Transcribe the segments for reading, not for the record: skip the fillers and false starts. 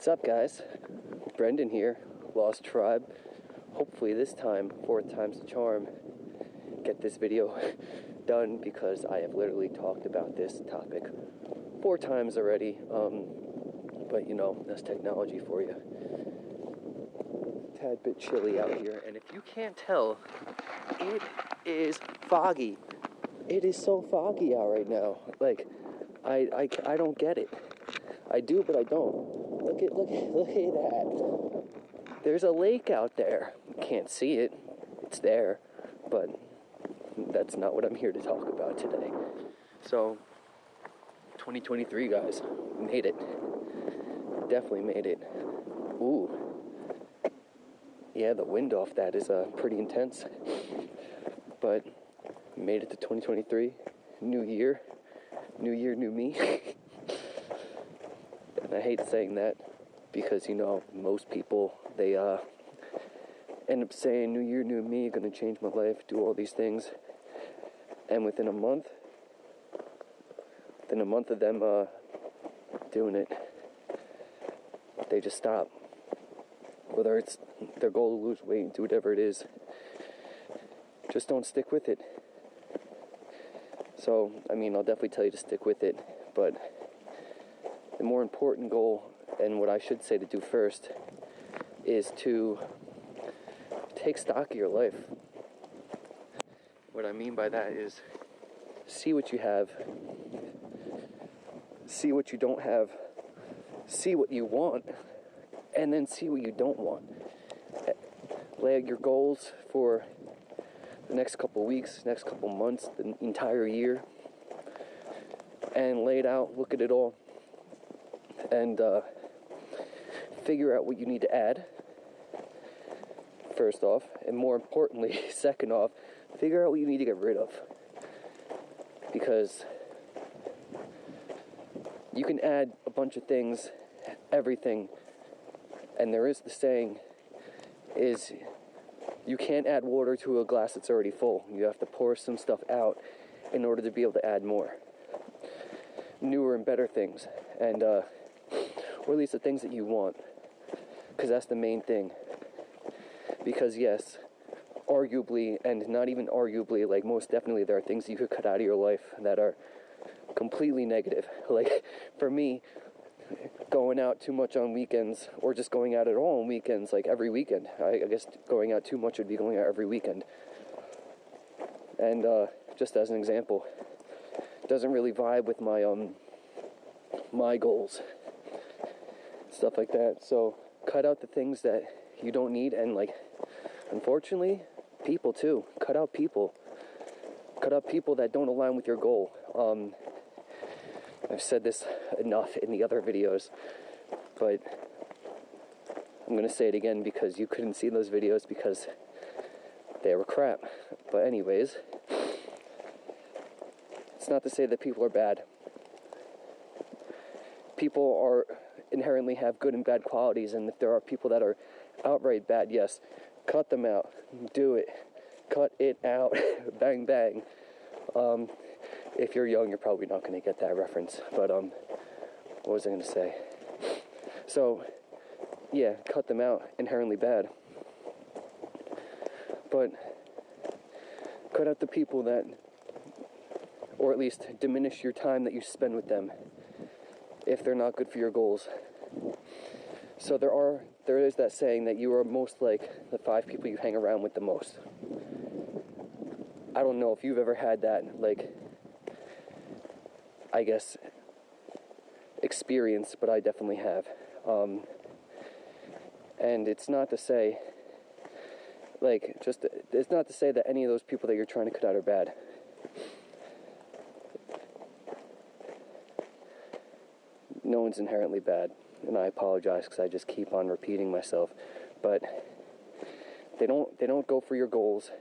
What's up, guys? Brendan here, Lost Tribe. Hopefully this time, 4th time's the charm, get this video done because I have literally talked about this topic 4 times already. But you know, that's technology for you. Tad bit chilly out here, and if you can't tell, it is foggy. It is so foggy out right now. Like, I don't get it. I do, but I don't. Look at that. There's a lake out there. Can't see it. It's there, but that's not what I'm here to talk about today. So, 2023, guys, made it. Definitely made it. Ooh. Yeah, the wind off that is pretty intense. But made it to 2023. New year, new me. And I hate saying that because, you know, most people, they end up saying, new year, new me, gonna change my life, do all these things. And within a month of them doing it, they just stop. Whether it's their goal to lose weight, do whatever it is, just don't stick with it. So, I mean, I'll definitely tell you to stick with it, but the more important goal, and what I should say to do first, is to take stock of your life. What I mean by that is see what you have, see what you don't have, see what you want, and then see what you don't want. Lay out your goals for the next couple weeks, next couple months, the entire year, and lay it out, look at it all, and figure out what you need to add, first off, and more importantly, second off, figure out what you need to get rid of. Because you can add a bunch of things, everything, and there is the saying, is you can't add water to a glass that's already full. You have to pour some stuff out in order to be able to add more. Newer and better things, and or at least the things that you want, because that's the main thing. Because yes, arguably, and not even arguably, like most definitely, there are things you could cut out of your life that are completely negative. Like for me, going out too much on weekends, or just going out at all on weekends, like every weekend. I guess going out too much would be going out every weekend. And just as an example, doesn't really vibe with my goals, stuff like that. So cut out the things that you don't need, and like, unfortunately, people too. Cut out people that don't align with your goal. I've said this enough in the other videos, but I'm gonna say it again because you couldn't see those videos because they were crap. But anyways, it's not to say that people are bad. People are inherently have good and bad qualities, and if there are people that are outright bad, yes, cut them out. Do it. Cut it out. Bang, bang. If you're young, you're probably not going to get that reference. But, what was I going to say? So, yeah, cut them out. Inherently bad. But cut out the people that, or at least diminish your time that you spend with them if they're not good for your goals. So there is that saying that you are most like the 5 people you hang around with the most. I don't know if you've ever had that, like, I guess, experience, but I definitely have. And it's not to say, like, it's not to say that any of those people that you're trying to cut out are bad. No one's inherently bad, and I apologize because I just keep on repeating myself, but they don't go for your goals.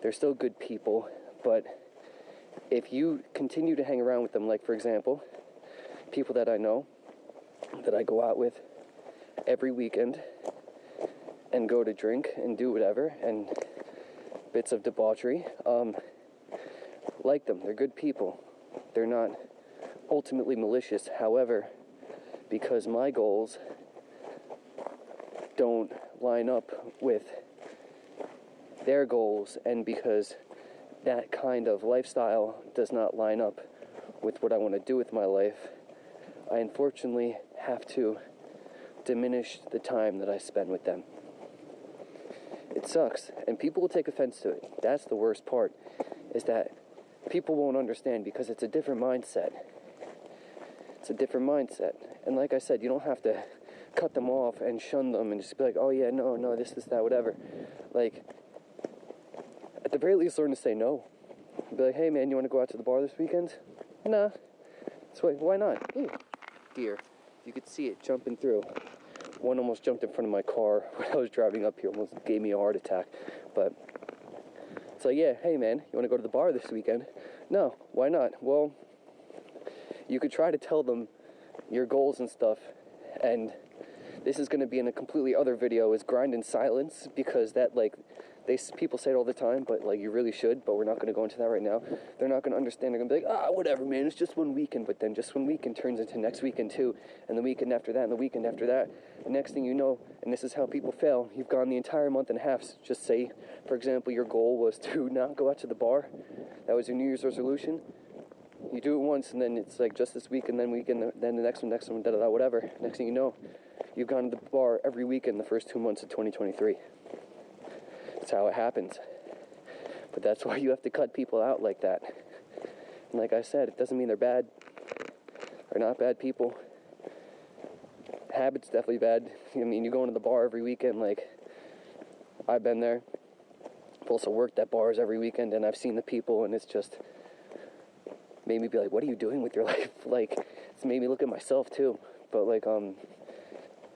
They're still good people, but if you continue to hang around with them, like for example, people that I know, that I go out with every weekend and go to drink and do whatever, and bits of debauchery, like them, they're good people. They're not ultimately malicious. However, because my goals don't line up with their goals, and because that kind of lifestyle does not line up with what I want to do with my life, I unfortunately have to diminish the time that I spend with them. It sucks, and people will take offense to it. That's the worst part, is that people won't understand because it's a different mindset. It's a different mindset. And like I said, you don't have to cut them off and shun them and just be like, oh yeah, no, this, that, whatever. Like, at the very least, learn to say no. Be like, hey man, you want to go out to the bar this weekend? Nah. So why not? Ooh, deer. You could see it jumping through. One almost jumped in front of my car when I was driving up here, almost gave me a heart attack. But it's like, yeah, hey man, you want to go to the bar this weekend? No, why not? Well, you could try to tell them your goals and stuff, and this is going to be in a completely other video, is grind in silence, because that, like, people say it all the time, but like, you really should, but we're not going to go into that right now. They're not going to understand. They're going to be like, whatever man, it's just one weekend. But then just one weekend turns into next weekend too, and the weekend after that, and the weekend after that, and next thing you know, and this is how people fail, you've gone the entire month and a half. Just say, for example, your goal was to not go out to the bar. That was your New Year's resolution. You do it once, and then it's like just this week, and then then the next one, whatever. Next thing you know, you've gone to the bar every weekend the first 2 months of 2023. That's how it happens. But that's why you have to cut people out like that. And like I said, it doesn't mean they're bad. They're not bad people. Habits definitely bad. I mean, you go into the bar every weekend, like, I've been there. I've also worked at bars every weekend, and I've seen the people, and it's just made me be like, what are you doing with your life? Like, it's made me look at myself too. But like,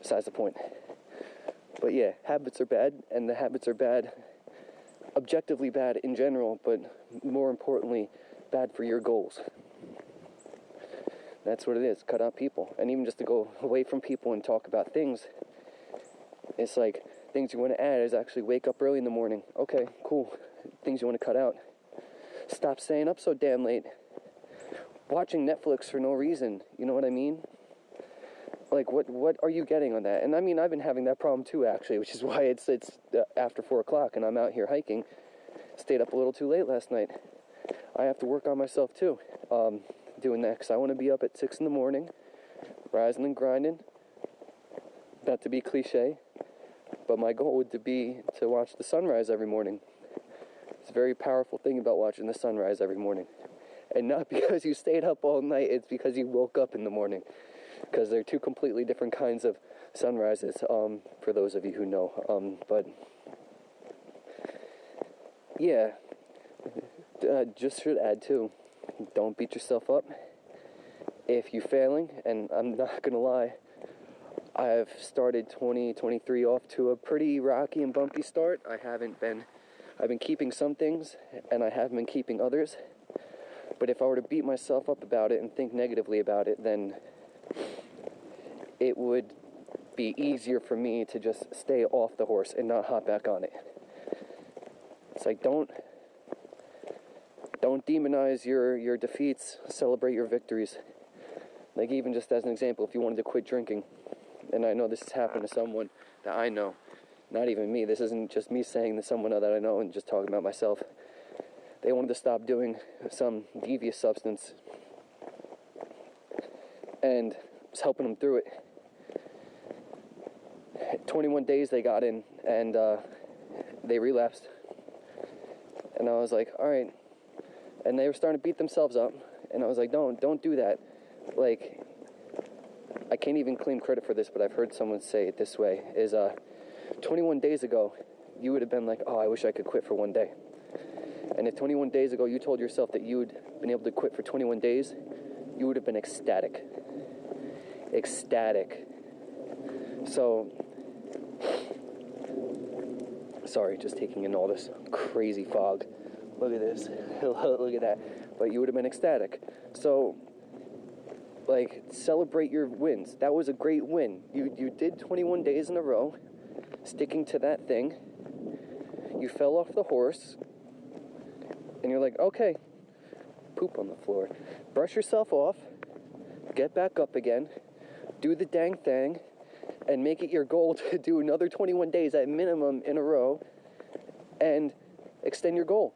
besides the point. But yeah, habits are bad, and the habits are bad, objectively bad in general, but more importantly, bad for your goals. That's what it is, cut out people. And even just to go away from people and talk about things, it's like, things you want to add is actually wake up early in the morning. Okay, cool. Things you want to cut out. Stop staying up so damn late. Watching Netflix for no reason, you know what I mean? Like, what are you getting on that? And I mean, I've been having that problem too, actually, which is why it's after 4 o'clock and I'm out here hiking. Stayed up a little too late last night. I have to work on myself too, doing that, because I want to be up at 6 in the morning, rising and grinding. Not to be cliche, but my goal would be to watch the sunrise every morning. It's a very powerful thing about watching the sunrise every morning. And not because you stayed up all night, it's because you woke up in the morning. Because they're two completely different kinds of sunrises, for those of you who know. But, yeah, just should add too, don't beat yourself up if you're failing, and I'm not going to lie, I've started 2023 off to a pretty rocky and bumpy start. I've been keeping some things, and I haven't been keeping others. But if I were to beat myself up about it and think negatively about it, then it would be easier for me to just stay off the horse and not hop back on it. It's like, don't demonize your defeats, celebrate your victories. Like, even just as an example, if you wanted to quit drinking, and I know this has happened to someone that I know, not even me, this isn't just me saying to someone that I know and just talking about myself. They wanted to stop doing some devious substance, and I was helping them through it. 21 days they got in, and they relapsed. And I was like, all right. And they were starting to beat themselves up, and I was like, don't do that. Like, I can't even claim credit for this, but I've heard someone say it this way, is 21 days ago, you would have been like, oh, I wish I could quit for one day. And if 21 days ago you told yourself that you would been able to quit for 21 days, you would have been ecstatic. Ecstatic. So, sorry, just taking in all this crazy fog. Look at this. Look at that. But you would have been ecstatic. So, like, celebrate your wins. That was a great win. You did 21 days in a row, sticking to that thing. You fell off the horse, and you're like, okay, poop on the floor. Brush yourself off, get back up again, do the dang thing, and make it your goal to do another 21 days at minimum in a row and extend your goal.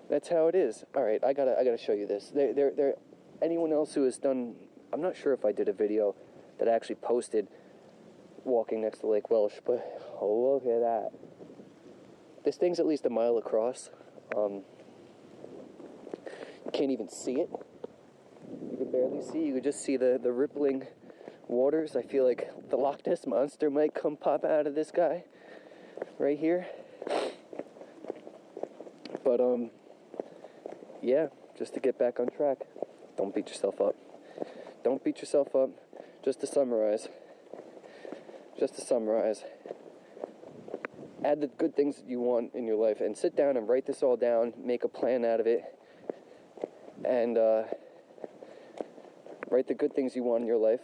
That's how it is. All right, I gotta show you this. Anyone else who has done, I'm not sure if I did a video that I actually posted walking next to Lake Welsh, but oh, look at that. This thing's at least a mile across. You can't even see it. You can barely see. You could just see the rippling waters. I feel like the Loch Ness Monster might come pop out of this guy right here. But yeah, just to get back on track, don't beat yourself up. Don't beat yourself up. Just to summarize, add the good things that you want in your life and sit down and write this all down, make a plan out of it, and write the good things you want in your life,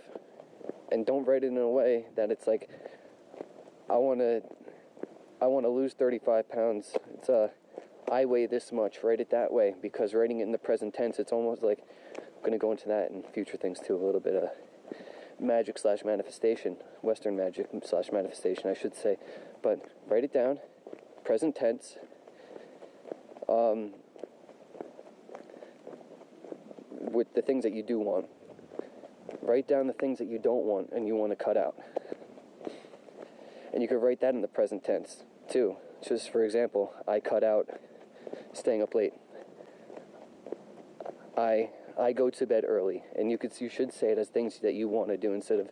and don't write it in a way that it's like, I want to lose 35 pounds. It's I weigh this much. Write it that way, because writing it in the present tense, it's almost like, I'm going to go into that and future things too, a little bit of magic / manifestation, Western magic / manifestation, I should say. But write it down, present tense. With the things that you do want. Write down the things that you don't want and you want to cut out. And you could write that in the present tense too. Just for example, I cut out staying up late. I go to bed early, and you should say it as things that you want to do instead of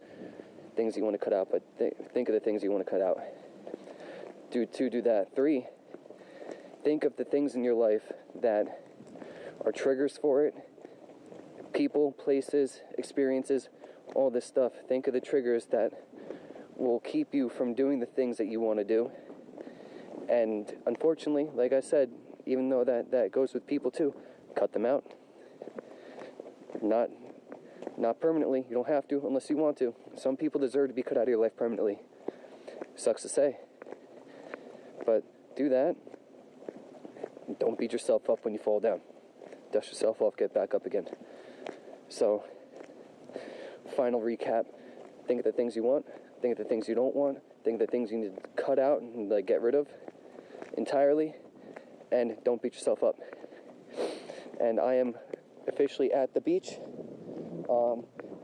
things you want to cut out. But think of the things you want to cut out. Do that. 3, think of the things in your life that are triggers for it. People, places, experiences, all this stuff. Think of the triggers that will keep you from doing the things that you want to do. And unfortunately, like I said, even though that goes with people too, cut them out. Not permanently. You don't have to unless you want to. Some people deserve to be cut out of your life permanently. Sucks to say. But do that. Don't beat yourself up when you fall down. Dust yourself off, get back up again. So, final recap. Think of the things you want. Think of the things you don't want. Think of the things you need to cut out and get rid of entirely. And don't beat yourself up. And I am officially at the beach.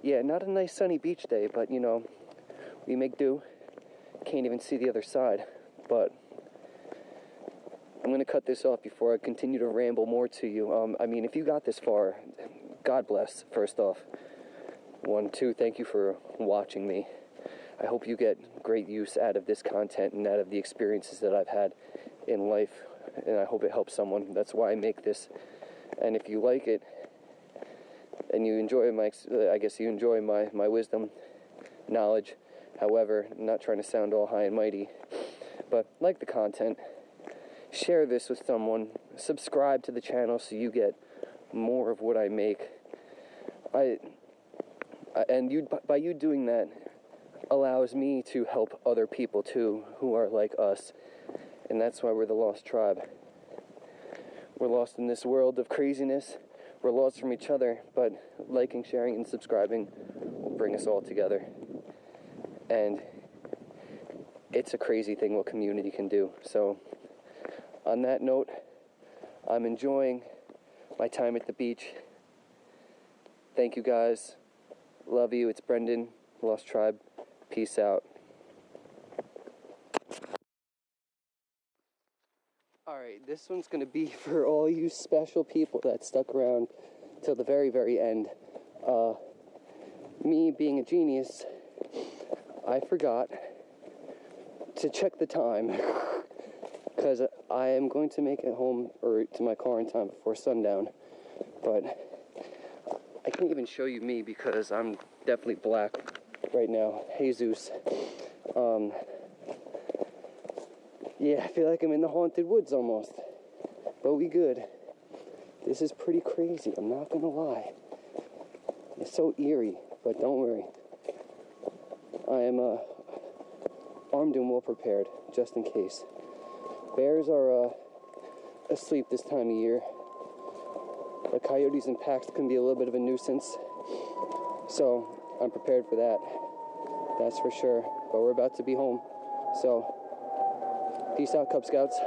Yeah, not a nice sunny beach day, but you know, we make do. Can't even see the other side. But I'm going to cut this off before I continue to ramble more to you. I mean, if you got this far, God bless, first off. 1, 2, thank you for watching me. I hope you get great use out of this content and out of the experiences that I've had in life, and I hope it helps someone. That's why I make this. And if you like it, and you enjoy my wisdom, knowledge, however, I'm not trying to sound all high and mighty, but like the content, share this with someone, subscribe to the channel so you get more of what I make. By you doing that allows me to help other people too who are like us, and that's why we're the lost tribe. We're lost in this world of craziness. We're lost from each other, but liking, sharing, and subscribing will bring us all together. And it's a crazy thing what community can do. So on that note, I'm enjoying my time at the beach. Thank you guys. Love you. It's Brendan, Lost Tribe. Peace out. Alright, this one's going to be for all you special people that stuck around till the very, very end. Me being a genius, I forgot to check the time because I am going to make it home or to my car in time before sundown. But I can't even show you me because I'm definitely black right now. Jesus. Yeah, I feel like I'm in the haunted woods almost. But we good. This is pretty crazy, I'm not gonna lie. It's so eerie, but don't worry. I am armed and well prepared, just in case. Bears are asleep this time of year. The coyotes and packs can be a little bit of a nuisance. So, I'm prepared for that. That's for sure. But we're about to be home. So, peace out, Cub Scouts.